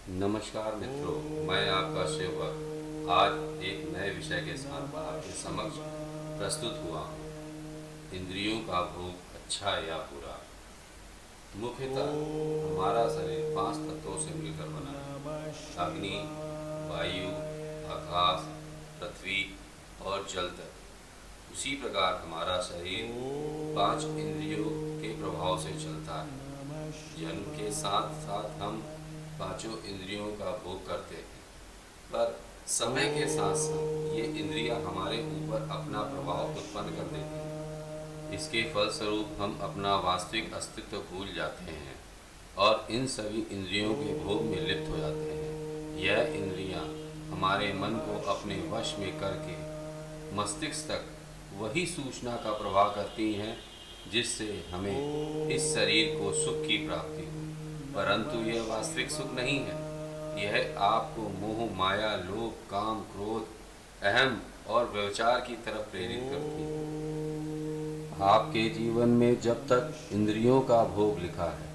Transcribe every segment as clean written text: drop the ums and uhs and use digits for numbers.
नमस्कार मित्रों, मैं आपका सेवक आज एक नए विषय के साथ आपके समक्ष प्रस्तुत हुआ हूँ। इंद्रियों का भोग अच्छा या बुरा। मुख्यतः हमारा शरीर 5 तत्वों से मिलकर बना है: अग्नि, वायु, आकाश, पृथ्वी और जल तत्व। उसी प्रकार हमारा शरीर 5 इंद्रियों के प्रभाव से चलता है। जन्म के साथ साथ हम पांचों इंद्रियों का भोग करते हैं, पर समय के साथ साथ ये इंद्रियां हमारे ऊपर अपना प्रभाव उत्पन्न कर देती हैं। इसके फलस्वरूप हम अपना वास्तविक अस्तित्व भूल जाते हैं और इन सभी इंद्रियों के भोग में लिप्त हो जाते हैं। यह इंद्रियां हमारे मन को अपने वश में करके मस्तिष्क तक वही सूचना का प्रवाह करती हैं जिससे हमें इस शरीर को सुख की प्राप्ति हो, परंतु यह वास्तविक सुख नहीं है। यह आपको मोह, माया, लोभ, काम, क्रोध, अहम और व्यभिचार की तरफ प्रेरित करती है। आपके जीवन में जब तक इंद्रियों का भोग लिखा है,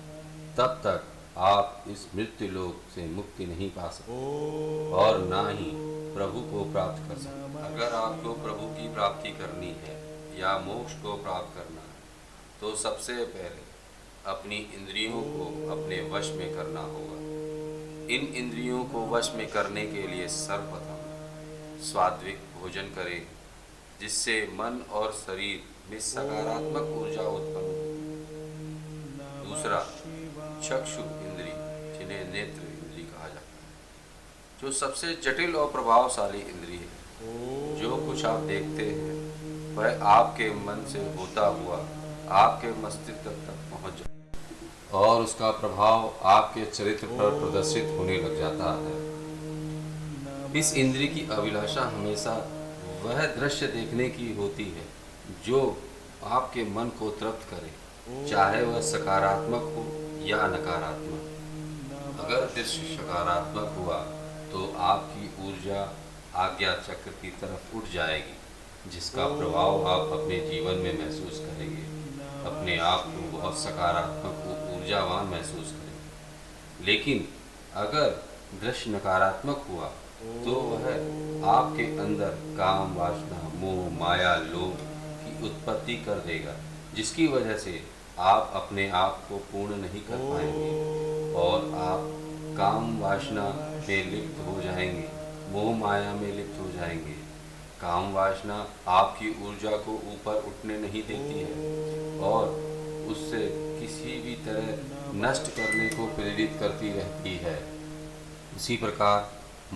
तब तक आप इस मृत्यु लोक से मुक्ति नहीं पा सकते और ना ही प्रभु को प्राप्त कर सकते। अगर आपको प्रभु की प्राप्ति करनी है या मोक्ष को प्राप्त करना है, तो सबसे पहले अपनी इंद्रियों को अपने वश में करना होगा। इन इंद्रियों को वश में करने के लिए सर्वप्रथम सात्विक भोजन करें, जिससे मन और शरीर में सकारात्मक ऊर्जा उत्पन्न हो। दूसरा, चक्षु इंद्री, जिन्हें नेत्र इंद्री कहा जाता है, जो सबसे जटिल और प्रभावशाली इंद्री है। जो कुछ आप देखते हैं वह आपके मन से होता हुआ आपके मस्तिष्क तक पहुंच जाता है और उसका प्रभाव आपके चरित्र पर प्रदर्शित होने लग जाता है। इस इंद्रिय की अभिलाषा हमेशा वह दृश्य देखने की होती है जो आपके मन को तृप्त करे, चाहे वह सकारात्मक हो या नकारात्मक। अगर दृश्य सकारात्मक हुआ तो आपकी ऊर्जा आज्ञा चक्र की तरफ उठ जाएगी, जिसका प्रभाव आप अपने जीवन में महसूस करेंगे। अपने आप को बहुत सकारात्मक ऊर्जावान महसूस करें। लेकिन अगर दृश्य नकारात्मक हुआ तो वह आपके अंदर काम, वासना, मोह, माया, लोभ की उत्पत्ति कर देगा, जिसकी वजह से आप अपने आप को पूर्ण नहीं कर पाएंगे और आप काम वासना में लिप्त हो जाएंगे, मोह माया में लिप्त हो जाएंगे। काम वासना आपकी ऊर्जा को ऊपर उठने नहीं देती है और उससे किसी भी तरह नष्ट करने को प्रेरित करती रहती है। उसी प्रकार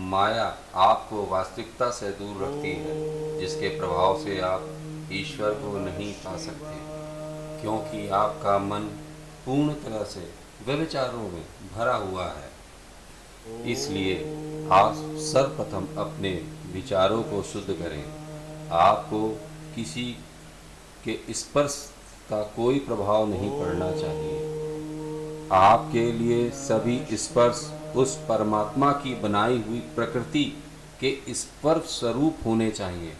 माया आपको वास्तविकता से दूर रखती है, जिसके प्रभाव से आप ईश्वर को नहीं पा सकते, क्योंकि आपका मन पूर्ण तरह से व्यभिचारों में भरा हुआ है। इसलिए आप सर्वप्रथम अपने विचारों को शुद्ध करें। आपको किसी के स्पर्श का कोई प्रभाव नहीं पड़ना चाहिए। आपके लिए सभी स्पर्श उस परमात्मा की बनाई हुई प्रकृति के स्पर्श स्वरूप होने चाहिए,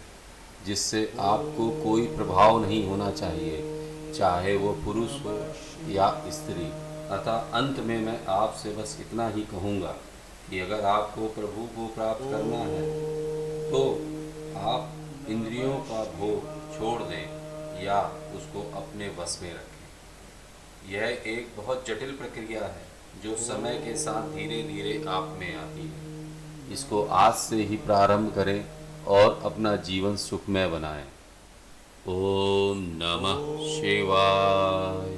जिससे आपको कोई प्रभाव नहीं होना चाहिए, चाहे वो पुरुष हो या स्त्री। अतः अंत में मैं आपसे बस इतना ही कहूँगा कि अगर आपको प्रभु को प्राप्त करना है तो आप इंद्रियों का भोग छोड़ दें या उसको अपने वश में रखें। यह एक बहुत जटिल प्रक्रिया है जो समय के साथ धीरे धीरे आप में आती है। इसको आज से ही प्रारंभ करें और अपना जीवन सुखमय बनाएं। ओम नमः शिवाय।